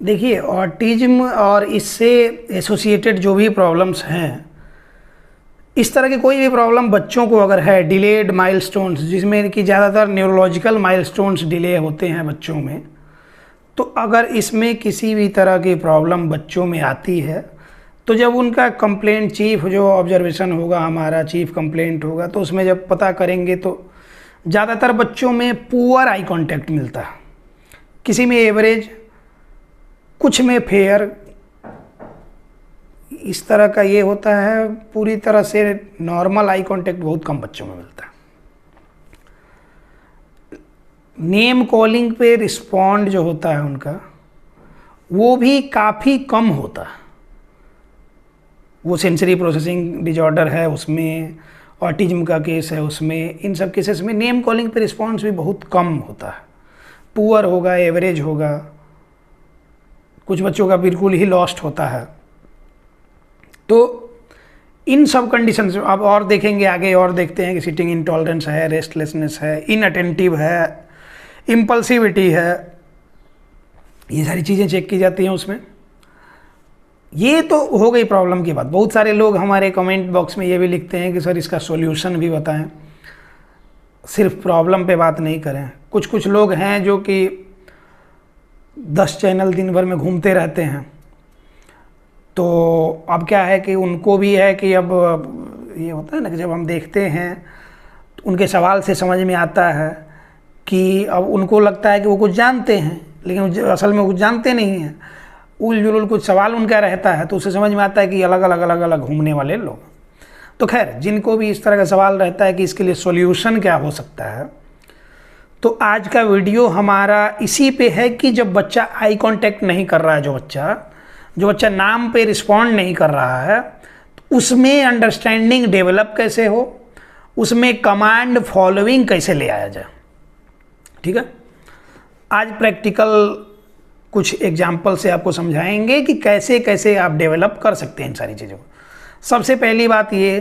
देखिए, ऑटिज्म और इससे एसोसिएटेड जो भी प्रॉब्लम्स हैं, इस तरह की कोई भी प्रॉब्लम बच्चों को अगर है, डिलेड माइलस्टोन्स, जिसमें कि ज़्यादातर न्यूरोलॉजिकल माइलस्टोन्स डिले होते हैं बच्चों में, तो अगर इसमें किसी भी तरह की प्रॉब्लम बच्चों में आती है, तो जब उनका कंप्लेंट चीफ जो ऑब्जर्वेशन होगा, हमारा चीफ कंप्लेंट होगा, तो उसमें जब पता करेंगे तो ज़्यादातर बच्चों में पुअर आई कांटेक्ट मिलता है, किसी में एवरेज, कुछ में फेयर, इस तरह का ये होता है। पूरी तरह से नॉर्मल आई कांटेक्ट बहुत कम बच्चों में मिलता है। नेम कॉलिंग पे रिस्पॉन्ड जो होता है उनका, वो भी काफ़ी कम होता है। वो सेंसरी प्रोसेसिंग डिजॉर्डर है उसमें, ऑटिज्म का केस है उसमें, इन सब केसेस में नेम कॉलिंग पे रिस्पॉन्स भी बहुत कम होता है। पुअर होगा, एवरेज होगा, कुछ बच्चों का बिल्कुल ही लॉस्ट होता है। तो इन सब कंडीशंस अब और देखेंगे आगे, और देखते हैं कि सिटिंग इंटॉलरेंस है, रेस्टलेसनेस है, इनअटेंटिव है, इम्पल्सिविटी है, ये सारी चीज़ें चेक की जाती हैं उसमें। ये तो हो गई प्रॉब्लम की बात। बहुत सारे लोग हमारे कमेंट बॉक्स में ये भी लिखते हैं कि सर इसका सॉल्यूशन भी बताएं, सिर्फ प्रॉब्लम पे बात नहीं करें। कुछ कुछ लोग हैं जो कि 10 चैनल दिन भर में घूमते रहते हैं, तो अब क्या है कि उनको भी है कि अब ये होता है ना कि जब हम देखते हैं तो उनके सवाल से समझ में आता है कि अब उनको लगता है कि वो कुछ जानते हैं, लेकिन असल में कुछ जानते नहीं हैं। उल जुलूल कुछ सवाल उनका रहता है, तो उससे समझ में आता है कि अलग अलग घूमने वाले लोग। तो खैर, जिनको भी इस तरह का सवाल रहता है कि इसके लिए सॉल्यूशन क्या हो सकता है, तो आज का वीडियो हमारा इसी पे है कि जब बच्चा आई कांटेक्ट नहीं कर रहा है, जो बच्चा नाम पे रिस्पॉन्ड नहीं कर रहा है, तो उसमें अंडरस्टैंडिंग डेवलप कैसे हो, उसमें कमांड फॉलोइंग कैसे ले आया जाए। ठीक है, आज प्रैक्टिकल कुछ एग्जाम्पल से आपको समझाएंगे कि कैसे कैसे आप डेवलप कर सकते हैं इन सारी चीज़ों को। सबसे पहली बात ये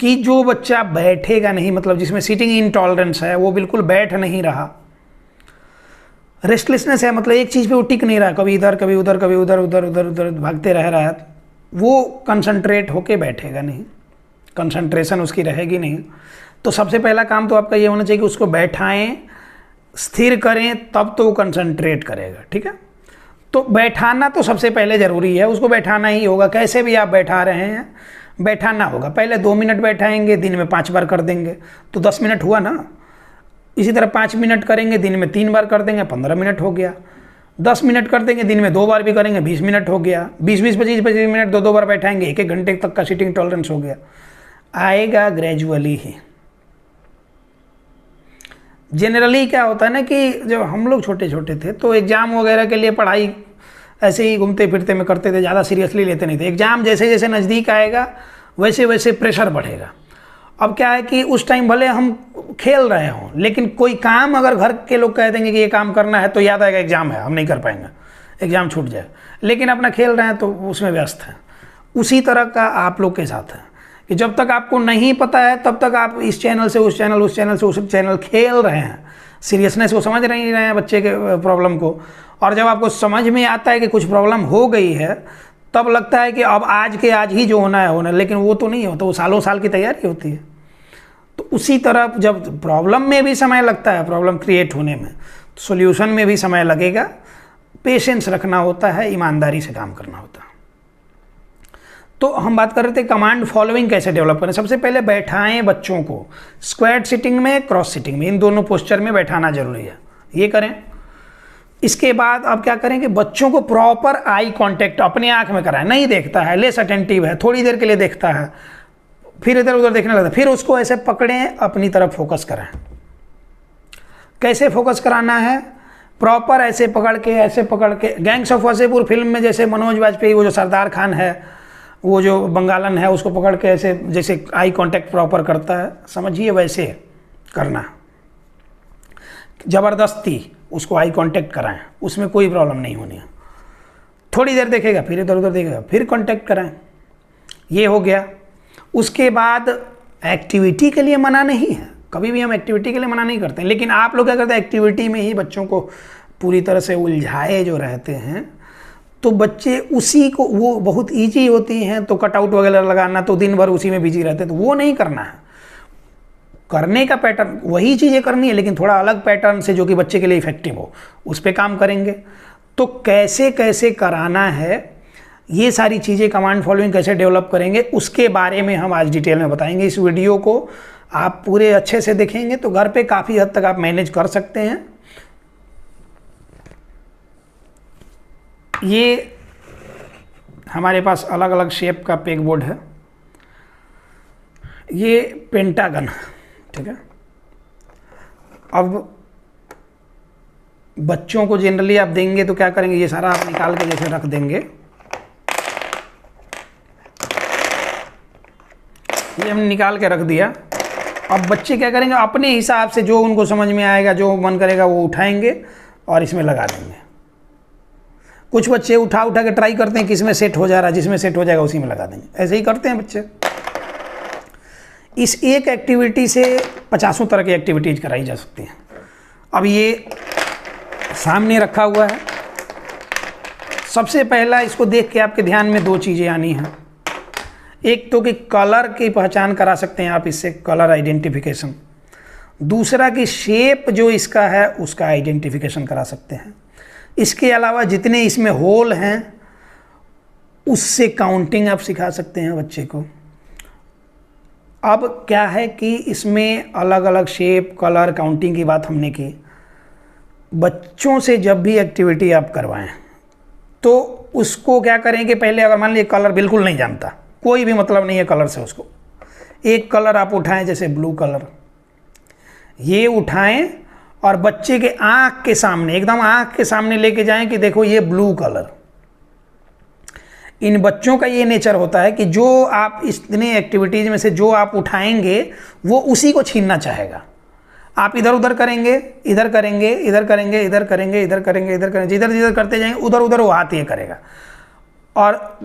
कि जो बच्चा बैठेगा नहीं, मतलब जिसमें सिटिंग इनटॉलरेंस है, वो बिल्कुल बैठ नहीं रहा, रेस्टलेसनेस है, मतलब एक चीज़ पे वो टिक नहीं रहा, कभी इधर कभी उधर, कभी उधर उधर उधर उधर भागते रह रहा है, वो कंसंट्रेट होके बैठेगा नहीं, कंसंट्रेशन उसकी रहेगी नहीं। तो सबसे पहला काम तो आपका ये होना चाहिए कि उसको बैठाएं, स्थिर करें, तब तो वो कंसंट्रेट करेगा। ठीक है, तो बैठाना तो सबसे पहले ज़रूरी है, उसको बैठाना ही होगा। कैसे भी आप बैठा रहे हैं, बैठाना होगा। पहले 2 मिनट बैठाएंगे, दिन में 5 बार कर देंगे तो 10 मिनट हुआ ना। इसी तरह 5 मिनट करेंगे, दिन में 3 बार कर देंगे, 15 मिनट हो गया। 10 मिनट कर देंगे, दिन में 2 बार भी करेंगे, 20 मिनट हो गया। 20-20, 25-25 मिनट 2-2 बार बैठाएंगे, 1-1 घंटे तक का सिटिंग टॉलरेंस हो गया। आएगा ग्रेजुअली ही। जनरली क्या होता है ना कि जब हम लोग छोटे छोटे थे तो एग्ज़ाम वगैरह के लिए पढ़ाई ऐसे ही घूमते फिरते में करते थे, ज़्यादा सीरियसली लेते नहीं थे। एग्ज़ाम जैसे जैसे नज़दीक आएगा वैसे वैसे प्रेशर बढ़ेगा। अब क्या है कि उस टाइम भले हम खेल रहे हों, लेकिन कोई काम अगर घर के लोग कह देंगे कि ये काम करना है, तो याद आएगा एग्ज़ाम है, हम नहीं कर पाएंगे, एग्ज़ाम छूट जाए, लेकिन अपना खेल रहे हैं तो उसमें व्यस्त हैं। उसी तरह का आप लोग के साथ है कि जब तक आपको नहीं पता है तब तक आप इस चैनल से उस चैनल, उस चैनल से उस चैनल खेल रहे हैं, सीरियसनेस को समझ नहीं रहे हैं बच्चे के प्रॉब्लम को। और जब आपको समझ में आता है कि कुछ प्रॉब्लम हो गई है, तब लगता है कि अब आज के आज ही जो होना है होना, लेकिन वो तो नहीं होता, वो सालों साल की तैयारी होती है। तो उसी तरह जब प्रॉब्लम में भी समय लगता है, प्रॉब्लम क्रिएट होने में, तो सोल्यूशन में भी समय लगेगा। पेशेंस रखना होता है, ईमानदारी से काम करना होता है। तो हम बात कर रहे थे कमांड फॉलोइंग कैसे डेवलप करें। सबसे पहले बैठाएं बच्चों को, स्क्वाट सिटिंग में, क्रॉस सिटिंग में, इन दोनों पोस्चर में बैठाना जरूरी है, ये करें। इसके बाद आप क्या करें कि बच्चों को प्रॉपर आई कांटेक्ट अपने आंख में कराएं। नहीं देखता है, लेस अटेंटिव है, थोड़ी देर के लिए देखता है, फिर इधर उधर देखने लगता है, फिर उसको ऐसे पकड़ें, अपनी तरफ फोकस कराएं। कैसे फोकस कराना है, प्रॉपर ऐसे पकड़ के गैंग्स ऑफ वासेपुर फिल्म में जैसे मनोज वाजपेयी, वो जो सरदार खान है, वो जो बंगालन है, उसको पकड़ के ऐसे जैसे आई कांटेक्ट प्रॉपर करता है, समझिए वैसे करना। ज़बरदस्ती उसको आई कांटेक्ट कराएं, उसमें कोई प्रॉब्लम नहीं होनी है। थोड़ी देर देखेगा, फिर इधर उधर देखेगा, फिर कांटेक्ट कराएं, ये हो गया। उसके बाद एक्टिविटी के लिए मना नहीं है, कभी भी हम एक्टिविटी के लिए मना नहीं करते हैं, लेकिन आप लोग क्या करते हैं, एक्टिविटी में ही बच्चों को पूरी तरह से उलझाए जो रहते हैं, तो बच्चे उसी को, वो बहुत ईजी होती हैं, तो कटआउट वगैरह लगाना तो दिन भर उसी में बिजी रहते हैं, तो वो नहीं करना है। करने का पैटर्न वही चीज़ें करनी है, लेकिन थोड़ा अलग पैटर्न से जो कि बच्चे के लिए इफेक्टिव हो, उस पर काम करेंगे। तो कैसे कैसे कराना है, ये सारी चीज़ें कमांड फॉलोइंग कैसे डेवलप करेंगे, उसके बारे में हम आज डिटेल में बताएंगे। इस वीडियो को आप पूरे अच्छे से देखेंगे तो घर पे काफ़ी हद तक आप मैनेज कर सकते हैं। ये हमारे पास अलग अलग शेप का पेग बोर्ड है, ये पेंटागन, ठीक है। अब बच्चों को जनरली आप देंगे तो क्या करेंगे, ये सारा आप निकाल के जैसे रख देंगे, ये हमने निकाल के रख दिया। अब बच्चे क्या करेंगे, अपने हिसाब से जो उनको समझ में आएगा, जो मन करेगा वो उठाएंगे और इसमें लगा देंगे। कुछ बच्चे उठा उठा के ट्राई करते हैं कि इसमें सेट हो जा रहा है, जिसमें सेट हो जाएगा उसी में लगा देंगे, ऐसे ही करते हैं बच्चे। इस एक एक्टिविटी से 50 तरह की एक्टिविटीज कराई जा सकती हैं। अब ये सामने रखा हुआ है, सबसे पहला इसको देख के आपके ध्यान में 2 चीज़ें आनी हैं। एक तो कि कलर की पहचान करा सकते हैं आप इससे, कलर आइडेंटिफिकेशन। दूसरा कि शेप जो इसका है उसका आइडेंटिफिकेशन करा सकते हैं। इसके अलावा जितने इसमें होल हैं उससे काउंटिंग आप सिखा सकते हैं बच्चे को। अब क्या है कि इसमें अलग अलग शेप, कलर, काउंटिंग की बात हमने की। बच्चों से जब भी एक्टिविटी आप करवाएं तो उसको क्या करें कि पहले अगर मान लीजिए कलर बिल्कुल नहीं जानता, कोई भी मतलब नहीं है कलर से, उसको एक कलर आप उठाएं, जैसे ब्लू कलर, ये उठाएं और बच्चे के आँख के सामने, एकदम आँख के सामने लेके जाएं कि देखो ये ब्लू कलर। इन बच्चों का ये नेचर होता है कि जो आप इतने एक्टिविटीज़ में से जो आप उठाएंगे वो उसी को छीनना चाहेगा। आप इधर उधर करेंगे, इधर करेंगे, इधर करेंगे, इधर करेंगे, इधर करेंगे, इधर करेंगे, जिधर जिधर करते जाएंगे उधर उधर वो हाथ ये करेगा। और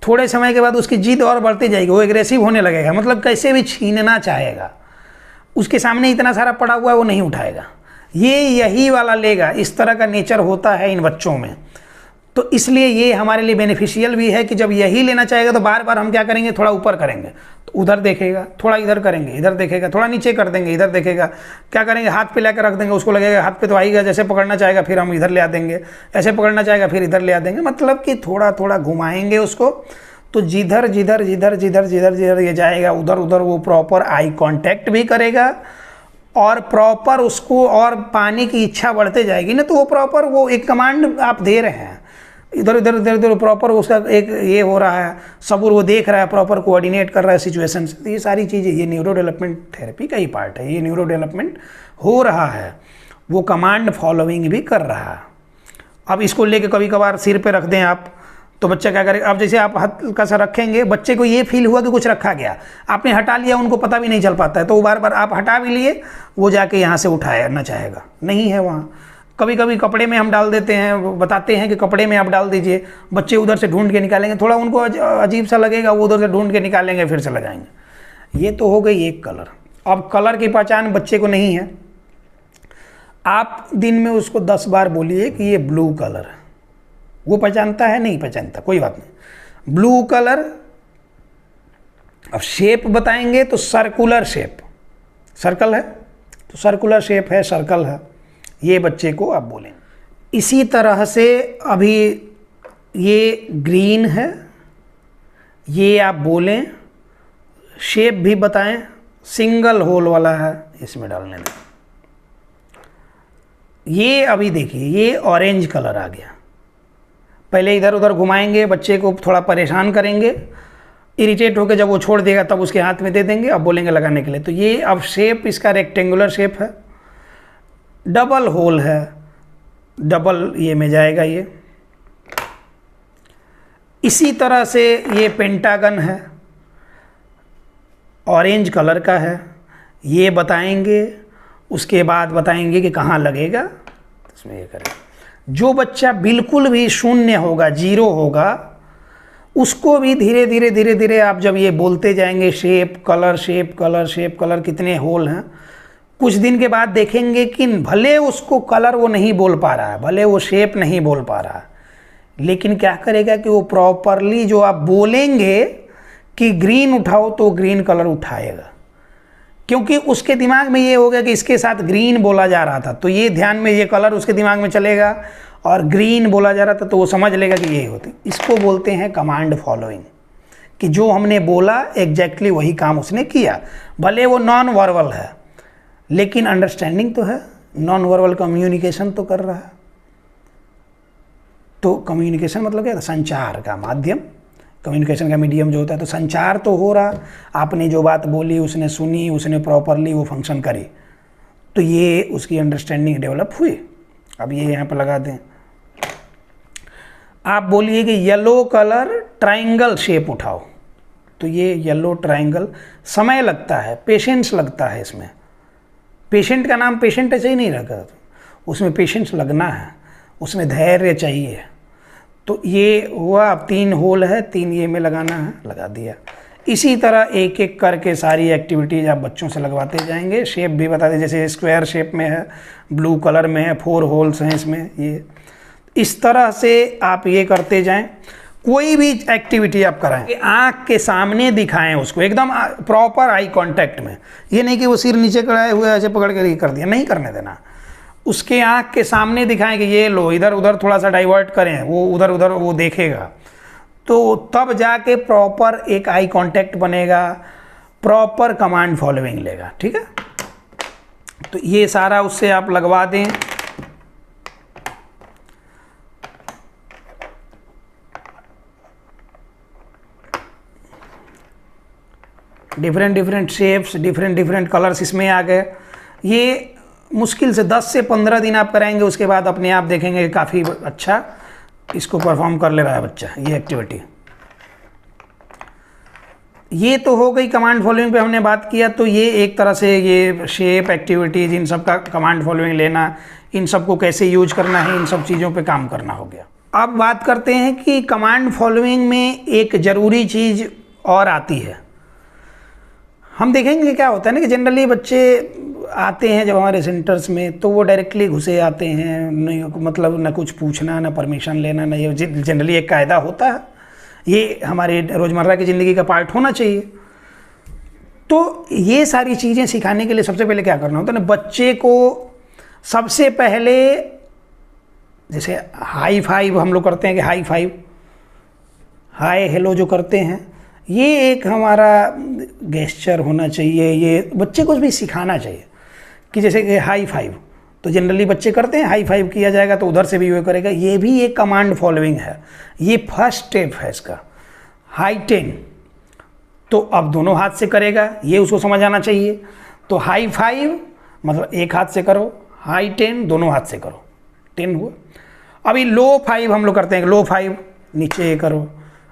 थोड़े समय के बाद उसकी जिद और बढ़ती जाएगी, वो एग्रेसिव होने लगेगा, मतलब कैसे भी छीनना चाहेगा। उसके सामने इतना सारा पड़ा हुआ है वो नहीं उठाएगा, ये यही वाला लेगा। इस तरह का नेचर होता है इन बच्चों में। तो इसलिए ये हमारे लिए बेनिफिशियल भी है कि जब यही लेना चाहेगा तो बार बार हम क्या करेंगे, थोड़ा ऊपर करेंगे तो उधर देखेगा, थोड़ा इधर करेंगे इधर देखेगा, थोड़ा नीचे कर देंगे इधर देखेगा, क्या करेंगे हाथ पे लेकर रख देंगे, उसको लगेगा हाथ पे तो आएगा, जैसे पकड़ना चाहेगा फिर हम इधर ले आ देंगे, ऐसे पकड़ना चाहेगा फिर इधर ले आ देंगे। मतलब कि थोड़ा थोड़ा घुमाएंगे उसको, तो जिधर जिधर जिधर जिधर जिधर जिधर ये जाएगा उधर उधर वो प्रॉपर आई कांटेक्ट भी करेगा और प्रॉपर उसको और पाने की इच्छा बढ़ते जाएगी ना, तो वो प्रॉपर वो एक कमांड आप दे रहे हैं, इधर इधर इधर इधर प्रॉपर उसका एक ये हो रहा है, सबूर वो देख रहा है, प्रॉपर कोऑर्डिनेट कर रहा है सिचुएशन से। तो ये सारी चीज़ें, ये न्यूरो डेवलपमेंट थेरेपी का ही पार्ट है, ये न्यूरो डेवलपमेंट हो रहा है, वो कमांड फॉलोइंग भी कर रहा है। अब इसको लेके कभी कभार सिर पे रख दें आप तो बच्चा क्या करेगा, अब जैसे आप हल्का सा रखेंगे, बच्चे को ये फील हुआ कि कुछ रखा गया, आपने हटा लिया, उनको पता भी नहीं चल पाता है, तो वो बार बार आप हटा भी लिए, वो जाके यहाँ से उठाना चाहेगा, नहीं है वहाँ। कभी कभी कपड़े में हम डाल देते हैं, बताते हैं कि कपड़े में आप डाल दीजिए, बच्चे उधर से ढूंढ के निकालेंगे, थोड़ा उनको अजीब सा लगेगा, वो उधर से ढूंढ के निकालेंगे फिर से लगाएंगे। ये तो हो गई एक कलर। अब कलर की पहचान बच्चे को नहीं है, आप दिन में उसको 10 बार बोलिए कि ये ब्लू कलर है, वो पहचानता है नहीं पहचानता कोई बात नहीं, ब्लू कलर। अब शेप बताएंगे तो सर्कुलर शेप, सर्कल है तो सर्कुलर शेप है, सर्कल है, ये बच्चे को आप बोलें। इसी तरह से अभी ये ग्रीन है, ये आप बोलें, शेप भी बताएं, सिंगल होल वाला है, इसमें डालने दें। ये अभी देखिए ये ऑरेंज कलर आ गया, पहले इधर उधर घुमाएंगे, बच्चे को थोड़ा परेशान करेंगे, इरिटेट होकर जब वो छोड़ देगा तब उसके हाथ में दे देंगे, अब बोलेंगे लगाने के लिए। तो ये अब शेप इसका रेक्टेंगुलर शेप है, डबल होल है, डबल ये में जाएगा ये। इसी तरह से ये पेंटागन है, ऑरेंज कलर का है, ये बताएंगे, उसके बाद बताएंगे कि कहाँ लगेगा, इसमें ये करें। जो बच्चा बिल्कुल भी शून्य होगा, जीरो होगा, उसको भी धीरे धीरे धीरे धीरे आप जब ये बोलते जाएंगे shape colour shape colour shape colour, कितने होल हैं, कुछ दिन के बाद देखेंगे कि भले उसको कलर वो नहीं बोल पा रहा है, भले वो शेप नहीं बोल पा रहा है, लेकिन क्या करेगा कि वो प्रॉपरली जो आप बोलेंगे कि ग्रीन उठाओ तो ग्रीन कलर उठाएगा, क्योंकि उसके दिमाग में ये हो गया कि इसके साथ ग्रीन बोला जा रहा था, तो ये ध्यान में ये कलर उसके दिमाग में चलेगा, और ग्रीन बोला जा रहा था तो वो समझ लेगा कि ये होती। इसको बोलते हैं कमांड फॉलोइंग, कि जो हमने बोला एग्जैक्टली वही काम उसने किया, भले वो नॉन वर्बल है लेकिन अंडरस्टैंडिंग तो है, नॉन वर्बल कम्युनिकेशन तो कर रहा है। तो कम्युनिकेशन मतलब क्या था? संचार का माध्यम, कम्युनिकेशन का मीडियम जो होता है, तो संचार तो हो रहा, आपने जो बात बोली उसने सुनी, उसने प्रॉपरली वो फंक्शन करी, तो ये उसकी अंडरस्टैंडिंग डेवलप हुई। अब ये यहाँ पर लगा दें, आप बोलिए कि येलो कलर ट्रायंगल शेप उठाओ, तो ये येलो ट्रायंगल, समय लगता है, पेशेंस लगता है इसमें। पेशेंट का नाम पेशेंट ऐसे ही नहीं रखा, उसमें पेशेंस लगना है, उसमें धैर्य चाहिए। तो ये हुआ, अब 3 होल है, 3 ये में लगाना है, लगा दिया। इसी तरह एक एक करके सारी एक्टिविटीज़ आप बच्चों से लगवाते जाएंगे। शेप भी बता दें, जैसे स्क्वायर शेप में है, ब्लू कलर में है, 4 होल्स हैं इसमें, ये इस तरह से आप ये करते जाएं। कोई भी एक्टिविटी आप कराएं, आँख के सामने दिखाएं उसको, एकदम प्रॉपर आई कांटेक्ट में। ये नहीं कि वो सिर नीचे कराए हुए ऐसे पकड़ कर ये कर दिया, नहीं करने देना। उसके आँख के सामने दिखाएं कि ये लो, इधर उधर थोड़ा सा डाइवर्ट करें, वो उधर उधर वो देखेगा, तो तब जाके प्रॉपर एक आई कांटेक्ट बनेगा, प्रॉपर कमांड फॉलोइंग लेगा। ठीक है, तो ये सारा उससे आप लगवा दें। डिफरेंट शेप्स, डिफरेंट कलर्स इसमें आ गए। ये मुश्किल से 10 से 15 दिन आप कराएंगे, उसके बाद अपने आप देखेंगे कि काफ़ी अच्छा इसको परफॉर्म कर ले रहा है बच्चा, ये एक्टिविटी। ये तो हो गई कमांड फॉलोइंग पे हमने बात किया। तो ये एक तरह से ये शेप, एक्टिविटीज़, इन सब का कमांड फॉलोइंग लेना, इन सब को कैसे यूज करना है, इन सब चीज़ों पे काम करना हो गया। अब बात करते हैं कि कमांड फॉलोइंग में एक ज़रूरी चीज़ और आती है। हम देखेंगे क्या होता है ना कि जनरली बच्चे आते हैं जब हमारे सेंटर्स में, तो वो डायरेक्टली घुसे आते हैं, नहीं मतलब ना कुछ पूछना, ना परमिशन लेना, ना, ये जनरली एक कायदा होता है, ये हमारे रोज़मर्रा की ज़िंदगी का पार्ट होना चाहिए। तो ये सारी चीज़ें सिखाने के लिए सबसे पहले क्या करना होता है ना, बच्चे को सबसे पहले, जैसे हाई फाइव हम लोग करते हैं कि हाई फाइव, हाय हेलो जो करते हैं, ये एक हमारा गेस्चर होना चाहिए। ये बच्चे को भी सिखाना चाहिए कि जैसे कि हाई फाइव तो जनरली बच्चे करते हैं, हाई फाइव किया जाएगा तो उधर से भी वो करेगा, ये भी एक कमांड फॉलोइंग है। ये फर्स्ट स्टेप है इसका। हाई 10 तो अब दोनों हाथ से करेगा, ये उसको समझ आना चाहिए। तो हाई 5 मतलब एक हाथ से करो, हाई 10 दोनों हाथ से करो, 10 हुआ। अभी लो 5 हम लोग करते हैं, लो 5 नीचे ये करो,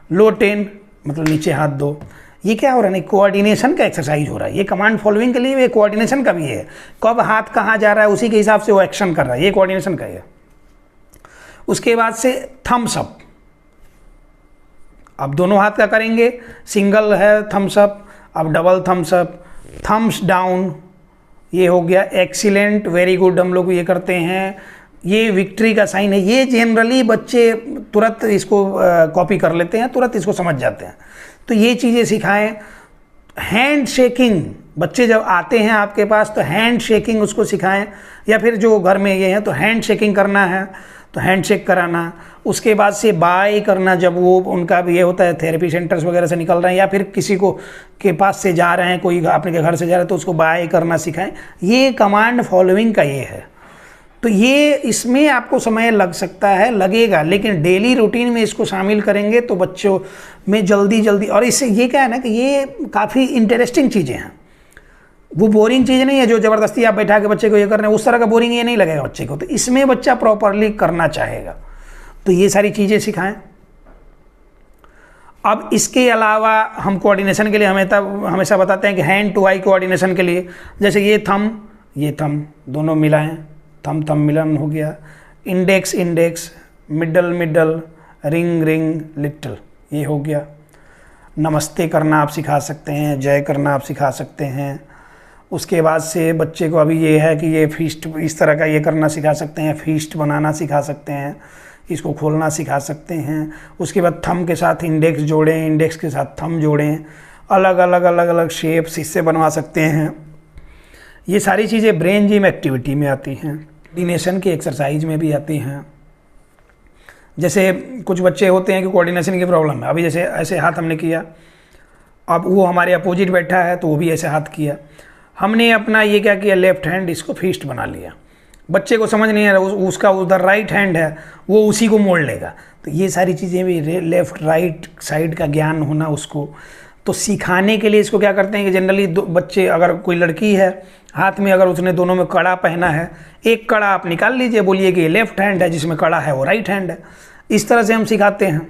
लो 10 मतलब नीचे हाथ दो। ये क्या हो रहा है ना, कोऑर्डिनेशन का एक्सरसाइज हो रहा है। ये कमांड फॉलोइंग के लिए ये कोऑर्डिनेशन का भी है, कब हाथ कहाँ जा रहा है उसी के हिसाब से वो एक्शन कर रहा है, ये कोऑर्डिनेशन का है। उसके बाद से थम्स अप, अब दोनों हाथ का करेंगे, सिंगल है थम्स अप, अब double thumbs up, thumbs down, ये हो गया एक्सीलेंट, वेरी गुड, हम लोग ये करते हैं, ये विक्ट्री का साइन है। ये जनरली बच्चे तुरंत इसको कॉपी कर लेते हैं, तुरंत इसको समझ जाते हैं। तो ये चीज़ें सिखाएं। हैंड शेकिंग, बच्चे जब आते हैं आपके पास तो हैंड शेकिंग उसको सिखाएं, या फिर जो घर में ये हैं तो हैंड शेकिंग करना है तो हैंड शेक कराना। उसके बाद से बाय करना, जब वो उनका भी ये होता है थेरेपी सेंटर्स वगैरह से निकल रहे हैं या फिर किसी को के पास से जा रहे हैं, कोई अपने के घर से जा रहे हैं तो उसको बाय करना सिखाएं। ये कमांड फॉलोइंग का ये है। तो ये इसमें आपको समय लग सकता है, लगेगा, लेकिन डेली रूटीन में इसको शामिल करेंगे तो बच्चों में जल्दी, और इससे ये क्या है ना कि ये काफ़ी इंटरेस्टिंग चीज़ें हैं। वो बोरिंग चीज़ नहीं है जो ज़बरदस्ती आप बैठा के बच्चे को ये कर रहे हैं, उस तरह का बोरिंग ये नहीं लगेगा बच्चे को। तो इसमें बच्चा प्रॉपरली करना चाहेगा, तो ये सारी चीज़ें सिखाएं। अब इसके अलावा हम कोऑर्डिनेशन के लिए हमेशा बताते हैं कि हैंड टू आई कोऑर्डिनेशन के लिए, जैसे ये थम दोनों मिलाएं, थम मिलन हो गया, इंडेक्स, मिडल, रिंग, लिटिल, ये हो गया। नमस्ते करना आप सिखा सकते हैं, जय करना आप सिखा सकते हैं। उसके बाद से बच्चे को अभी ये है कि ये फीस्ट, इस तरह का ये करना सिखा सकते हैं, फीस्ट बनाना सिखा सकते हैं, इसको खोलना सिखा सकते हैं। उसके बाद थंब के साथ इंडेक्स जोड़ें, इंडेक्स के साथ थंब जोड़ें, अलग अलग शेप्स इससे बनवा सकते हैं। ये सारी चीज़ें ब्रेन जिम एक्टिविटी में आती हैं, कोऑर्डिनेशन की एक्सरसाइज में भी आती हैं। जैसे कुछ बच्चे होते हैं कि कोऑर्डिनेशन की प्रॉब्लम है, अभी जैसे ऐसे हाथ हमने किया, अब वो हमारे अपोजिट बैठा है तो वो भी ऐसे हाथ किया, हमने अपना ये क्या किया, लेफ्ट हैंड इसको फिस्ट बना लिया। बच्चे को समझ नहीं आ रहा, उसका उधर राइट हैंड है, वो उसी को मोड़ लेगा। तो ये सारी चीज़ें भी लेफ्ट राइट साइड का ज्ञान होना उसको, तो सिखाने के लिए इसको क्या करते हैं कि जनरली बच्चे, अगर कोई लड़की है हाथ में, अगर उसने दोनों में कड़ा पहना है, एक कड़ा आप निकाल लीजिए, बोलिए कि ये लेफ्ट हैंड है, जिसमें कड़ा है वो राइट हैंड है। इस तरह से हम सिखाते हैं।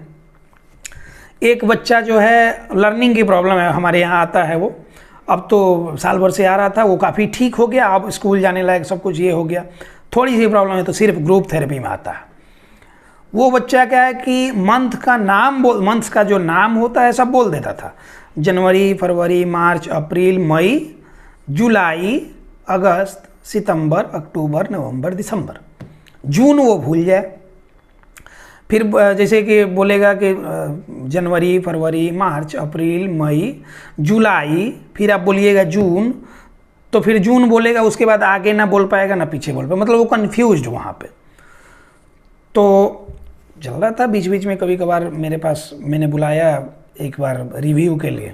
एक बच्चा जो है लर्निंग की प्रॉब्लम है, हमारे यहाँ आता है, वो अब तो साल भर से आ रहा था, वो काफ़ी ठीक हो गया, अब स्कूल जाने लायक सब कुछ ये हो गया, थोड़ी सी प्रॉब्लम है तो सिर्फ ग्रुप थेरेपी में आता है। वो बच्चा क्या है कि मंथ का जो नाम होता है सब बोल देता था, जनवरी, फरवरी, मार्च, अप्रैल, मई, जुलाई, अगस्त, सितंबर, अक्टूबर, नवंबर, दिसंबर, जून वो भूल जाए। फिर जैसे कि बोलेगा कि जनवरी, फरवरी, मार्च, अप्रैल, मई, जुलाई, फिर आप बोलिएगा जून, तो फिर जून बोलेगा, उसके बाद आगे ना बोल पाएगा ना पीछे बोल पाएगा, मतलब वो कन्फ्यूज्ड वहाँ पे। तो चल रहा था, बीच बीच में कभी कभार मेरे पास, मैंने बुलाया एक बार रिव्यू के लिए,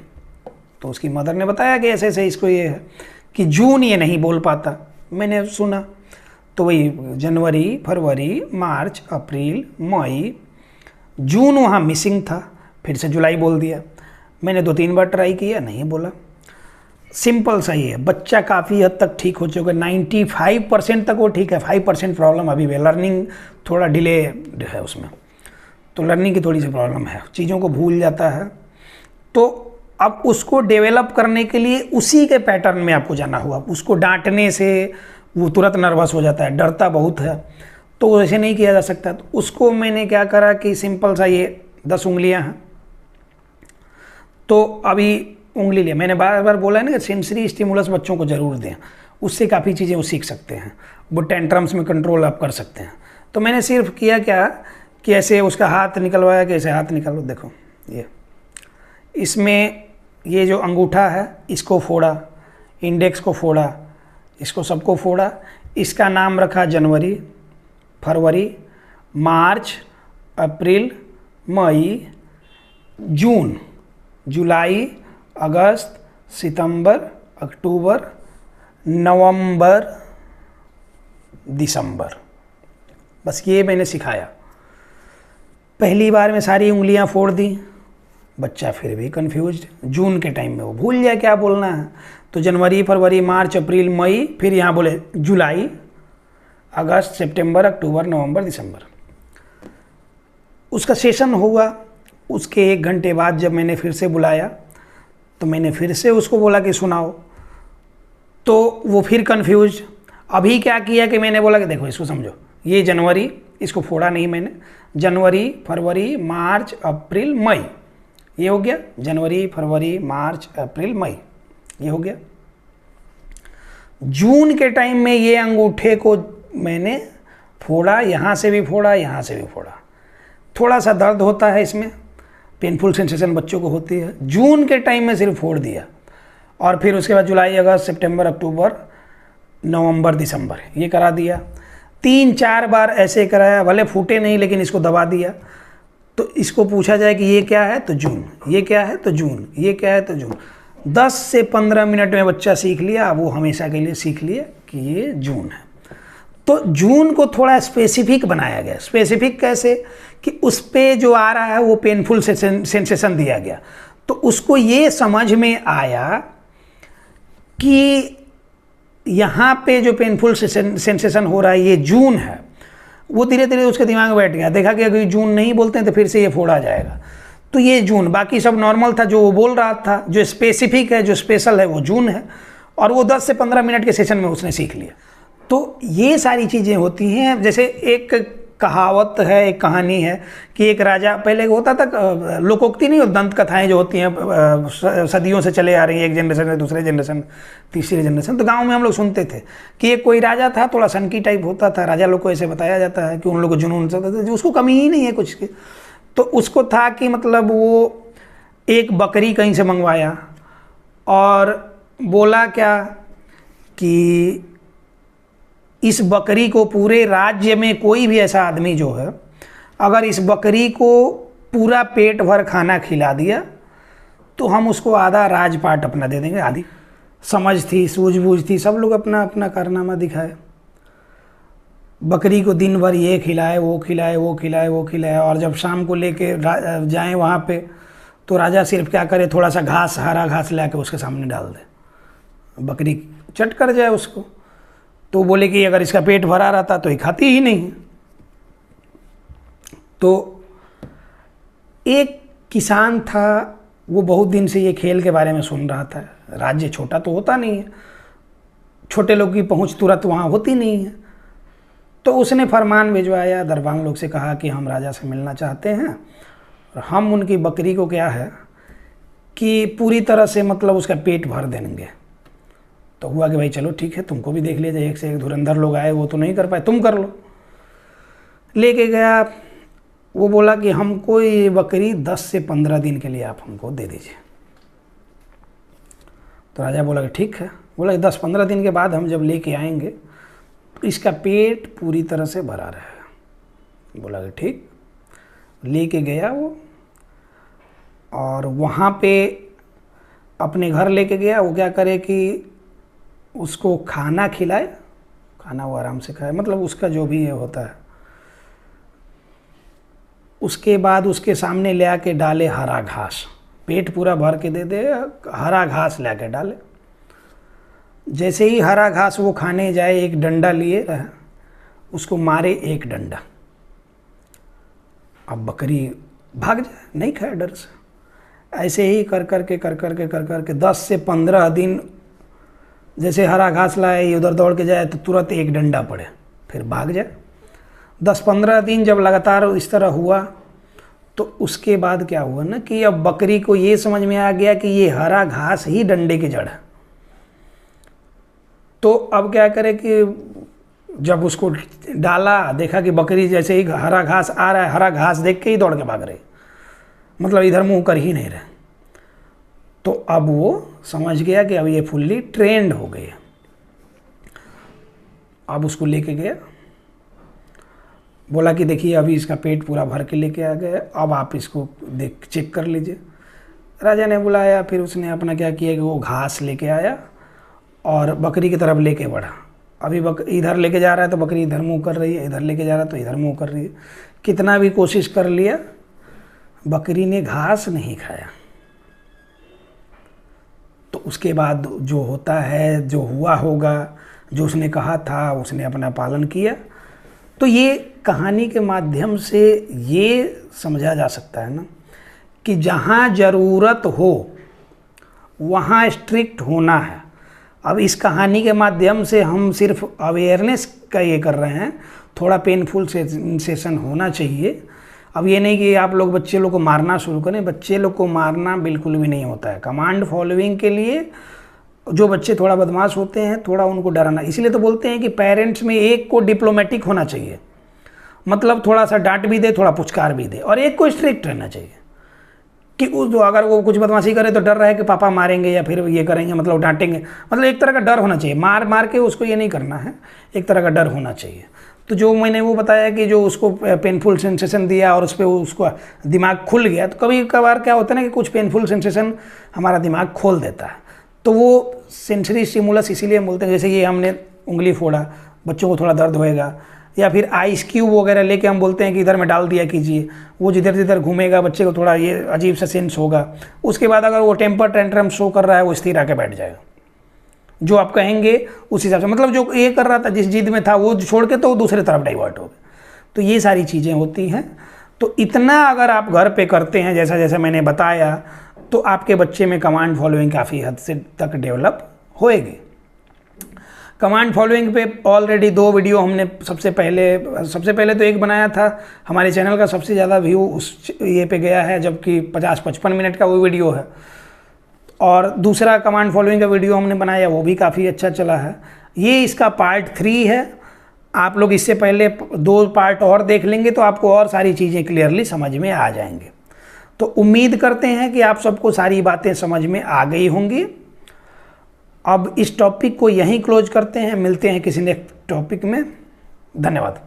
तो उसकी मदर ने बताया कि ऐसे ऐसे इसको ये है कि जून ये नहीं बोल पाता। मैंने सुना तो वही जनवरी, फरवरी, मार्च, अप्रैल, मई, जून वहाँ मिसिंग था, फिर से जुलाई बोल दिया। मैंने 2-3 बार ट्राई किया, नहीं बोला। सिंपल सा ही है, बच्चा काफ़ी हद तक ठीक हो चुका है, 95% तक वो ठीक है, 5% प्रॉब्लम अभी भी, लर्निंग थोड़ा डिले है उसमें, तो लर्निंग की थोड़ी सी प्रॉब्लम है, चीज़ों को भूल जाता है। तो अब उसको डेवलप करने के लिए उसी के पैटर्न में आपको जाना होगा। उसको डांटने से वो तुरंत नर्वस हो जाता है, डरता बहुत है, तो ऐसे नहीं किया जा सकता। तो उसको मैंने क्या करा कि सिंपल सा ये 10 उंगलियां हैं, तो अभी उंगली लिया, मैंने बार बार बोला है ना कि सेंसरी स्टिमुलस बच्चों को ज़रूर दें, उससे काफ़ी चीज़ें वो सीख सकते हैं, वो टेंट्रम्स में कंट्रोल आप कर सकते हैं। तो मैंने सिर्फ किया क्या कि ऐसे उसका हाथ निकलवाया कि ऐसे हाथ निकालो, देखो ये, इसमें ये जो अंगूठा है इसको फोड़ा, इंडेक्स को फोड़ा, इसको सबको फोड़ा, इसका नाम रखा जनवरी, फरवरी, मार्च, अप्रैल, मई, जून, जुलाई, अगस्त, सितंबर, अक्टूबर, नवंबर, दिसंबर, बस ये मैंने सिखाया। पहली बार में सारी उंगलियां फोड़ दी, बच्चा फिर भी कंफ्यूज्ड, जून के टाइम में वो भूल जाए क्या बोलना है, तो जनवरी, फरवरी, मार्च, अप्रैल, मई, फिर यहाँ बोले जुलाई, अगस्त, सितंबर, अक्टूबर, नवंबर, दिसंबर। उसका सेशन हुआ, उसके 1 घंटे बाद जब मैंने फिर से बुलाया तो मैंने फिर से उसको बोला कि सुनाओ, तो वो फिर कंफ्यूज। अभी क्या किया कि मैंने बोला कि देखो इसको समझो, ये जनवरी, इसको फोड़ा नहीं मैंने, जनवरी, फरवरी, मार्च, अप्रैल, मई, ये हो गया, जनवरी, फरवरी, मार्च, अप्रैल, मई, ये हो गया। जून के टाइम में ये अंगूठे को मैंने फोड़ा, यहाँ से भी फोड़ा, यहाँ से भी फोड़ा, थोड़ा सा दर्द होता है इसमें, पेनफुल सेंसेशन बच्चों को होती है, जून के टाइम में सिर्फ फोड़ दिया, और फिर उसके बाद जुलाई, अगस्त, सितंबर, अक्टूबर, नवंबर, दिसंबर, ये करा दिया। 3-4 बार ऐसे कराया, भले फूटे नहीं लेकिन इसको दबा दिया। तो इसको पूछा जाए कि ये क्या है तो जून, ये क्या है तो जून, ये क्या है तो जून। 10 से 15 मिनट में बच्चा सीख लिया, वो हमेशा के लिए सीख लिया कि ये जून है। तो जून को थोड़ा स्पेसिफिक बनाया गया। स्पेसिफिक कैसे कि उस पे जो आ रहा है वो पेनफुल सेंसेशन दिया गया, तो उसको ये समझ में आया कि यहाँ पे जो पेनफुल सेंसेशन हो रहा है ये जून है। वो धीरे धीरे उसके दिमाग में बैठ गया, देखा कि अगर जून नहीं बोलते हैं तो फिर से ये फोड़ा जाएगा, तो ये जून, बाकी सब नॉर्मल था जो वो बोल रहा था, जो स्पेसिफिक है, जो स्पेशल है वो जून है, और वो 10 से 15 मिनट के सेशन में उसने सीख लिया। तो ये सारी चीज़ें होती हैं। जैसे एक कहावत है, एक कहानी है कि एक राजा, पहले होता था लोकोक्ति नहीं, दंत कथाएं जो होती हैं सदियों से चले आ रही हैं, एक जनरेशन से दूसरे जनरेशन तीसरी जनरेशन, तो गांव में हम लोग सुनते थे कि एक कोई राजा था, थोड़ा सनकी टाइप होता था। राजा लोग को ऐसे बताया जाता है कि उन लोग को जुनून से होता था, जो उसको कमी ही नहीं है कुछ की। तो उसको था कि मतलब वो एक बकरी कहीं से मंगवाया और बोला क्या कि इस बकरी को पूरे राज्य में कोई भी ऐसा आदमी जो है, अगर इस बकरी को पूरा पेट भर खाना खिला दिया तो हम उसको आधा राजपाट अपना दे देंगे। आधी समझ थी, सूझबूझ थी, सब लोग अपना अपना कारनामा दिखाए। बकरी को दिन भर ये खिलाए, वो खिलाए, वो खिलाए, वो खिलाए, और जब शाम को लेके जाएं वहाँ पे तो राजा सिर्फ क्या करे, थोड़ा सा घास, हरा घास ला के उसके सामने डाल दे, बकरी चट कर जाए उसको। तो बोले कि अगर इसका पेट भरा रहता तो ये खाती ही नहीं। तो एक किसान था, वो बहुत दिन से ये खेल के बारे में सुन रहा था। राज्य छोटा तो होता नहीं है, छोटे लोग की पहुंच तुरंत वहाँ होती नहीं है। तो उसने फरमान भिजवाया, दरबार लोग से कहा कि हम राजा से मिलना चाहते हैं और हम उनकी बकरी को क्या है कि पूरी तरह से मतलब उसका पेट भर देंगे। तो हुआ कि भाई चलो ठीक है, तुमको भी देख लिया जाए, एक से एक धुरंधर लोग आए, वो तो नहीं कर पाए, तुम कर लो। लेके गया, वो बोला कि हमको ये बकरी 10 से 15 दिन के लिए आप हमको दे दीजिए। तो राजा बोला कि ठीक है। बोला 10-15 दिन के बाद हम जब लेके आएंगे इसका पेट पूरी तरह से भरा रहेगा। बोला कि ठीक। लेके गया वो, और वहाँ पे अपने घर लेके गया। वो क्या करे कि उसको खाना खिलाए, खाना वो आराम से खाए, मतलब उसका जो भी ये होता है। उसके बाद उसके सामने ले आके डाले हरा घास, पेट पूरा भर के दे दे, हरा घास ले आके डाले। जैसे ही हरा घास वो खाने जाए, एक डंडा लिए उसको मारे, एक डंडा। अब बकरी भाग जाए, नहीं खाए डर से। ऐसे ही कर करके 10 से 15 दिन जैसे हरा घास लाए, उधर दौड़ के जाए तो तुरंत एक डंडा पड़े, फिर भाग जाए। 10-15 दिन जब लगातार इस तरह हुआ तो उसके बाद क्या हुआ ना कि अब बकरी को ये समझ में आ गया कि ये हरा घास ही डंडे की जड़ है। तो अब क्या करे कि जब उसको डाला, देखा कि बकरी जैसे ही हरा घास आ रहा है, हरा घास देख के ही दौड़ के भाग रही, मतलब इधर मुंह कर ही नहीं रहे। तो अब वो समझ गया कि अब ये फुल्ली ट्रेंड हो गई है। अब उसको लेके गया, बोला कि देखिए अभी इसका पेट पूरा भर के लेके आ गया, अब आप इसको देख चेक कर लीजिए। राजा ने बुलाया, फिर उसने अपना क्या किया कि वो घास लेके आया और बकरी की तरफ लेके बढ़ा। अभी इधर लेके जा रहा है तो बकरी इधर मुँह कर रही है, इधर लेके जा रहा है तो इधर मुँह कर रही है। कितना भी कोशिश कर लिया, बकरी ने घास नहीं खाया। तो उसके बाद जो होता है, जो हुआ होगा, जो उसने कहा था उसने अपना पालन किया। तो ये कहानी के माध्यम से ये समझा जा सकता है ना कि जहाँ ज़रूरत हो वहाँ स्ट्रिक्ट होना है। अब इस कहानी के माध्यम से हम सिर्फ अवेयरनेस का ये कर रहे हैं, थोड़ा पेनफुल सेंसेशन होना चाहिए। अब ये नहीं कि आप लोग बच्चे लोग को मारना शुरू करें, बच्चे लोग को मारना बिल्कुल भी नहीं होता है। कमांड फॉलोइंग के लिए जो बच्चे थोड़ा बदमाश होते हैं, थोड़ा उनको डराना। इसलिए तो बोलते हैं कि पेरेंट्स में एक को डिप्लोमेटिक होना चाहिए, मतलब थोड़ा सा डांट भी दे, थोड़ा पुचकार भी दे, और एक को स्ट्रिक्ट रहना चाहिए कि उस जो अगर वो कुछ बदमाशी करे तो डर रहे कि पापा मारेंगे या फिर ये करेंगे, मतलब डांटेंगे, मतलब एक तरह का डर होना चाहिए। मार मार के उसको ये नहीं करना है, एक तरह का डर होना चाहिए। तो जो मैंने वो बताया कि जो उसको पेनफुल सेंसेशन दिया और उस पर उसको दिमाग खुल गया, तो कभी कभार क्या होता है ना कि कुछ पेनफुल सेंसेशन हमारा दिमाग खोल देता है। तो वो सेंसरी स्टिमुलस इसीलिए बोलते हैं, जैसे ये हमने उंगली फोड़ा, बच्चों को थोड़ा दर्द होएगा, या फिर आइस क्यूब वगैरह लेके हम बोलते हैं कि इधर में डाल दिया कीजिए, वो जिधर जिधर घूमेगा बच्चे को थोड़ा ये अजीब सा सेंस होगा। उसके बाद अगर वो टेम्पर टेंट्रम शो कर रहा है, वो स्थिर आके बैठ जाएगा, जो आप कहेंगे उस हिसाब से, मतलब जो ये कर रहा था जिस जिद में था वो छोड़ के तो वो दूसरे तरफ डाइवर्ट हो गया। तो ये सारी चीज़ें होती हैं। तो इतना अगर आप घर पे करते हैं जैसा जैसा मैंने बताया, तो आपके बच्चे में कमांड फॉलोइंग काफ़ी हद से तक डेवलप होएगी। कमांड फॉलोइंग पे ऑलरेडी 2 वीडियो हमने सबसे पहले तो एक बनाया था, हमारे चैनल का सबसे ज़्यादा व्यू उस ये पे गया है, जबकि 50-55 मिनट का वो वीडियो है। और दूसरा कमांड फॉलोइंग का वीडियो हमने बनाया, वो भी काफ़ी अच्छा चला है। ये इसका पार्ट 3 है। आप लोग इससे पहले 2 पार्ट और देख लेंगे तो आपको और सारी चीज़ें क्लियरली समझ में आ जाएंगे। तो उम्मीद करते हैं कि आप सबको सारी बातें समझ में आ गई होंगी। अब इस टॉपिक को यहीं क्लोज करते हैं, मिलते हैं किसी नेक्स्ट टॉपिक में। धन्यवाद।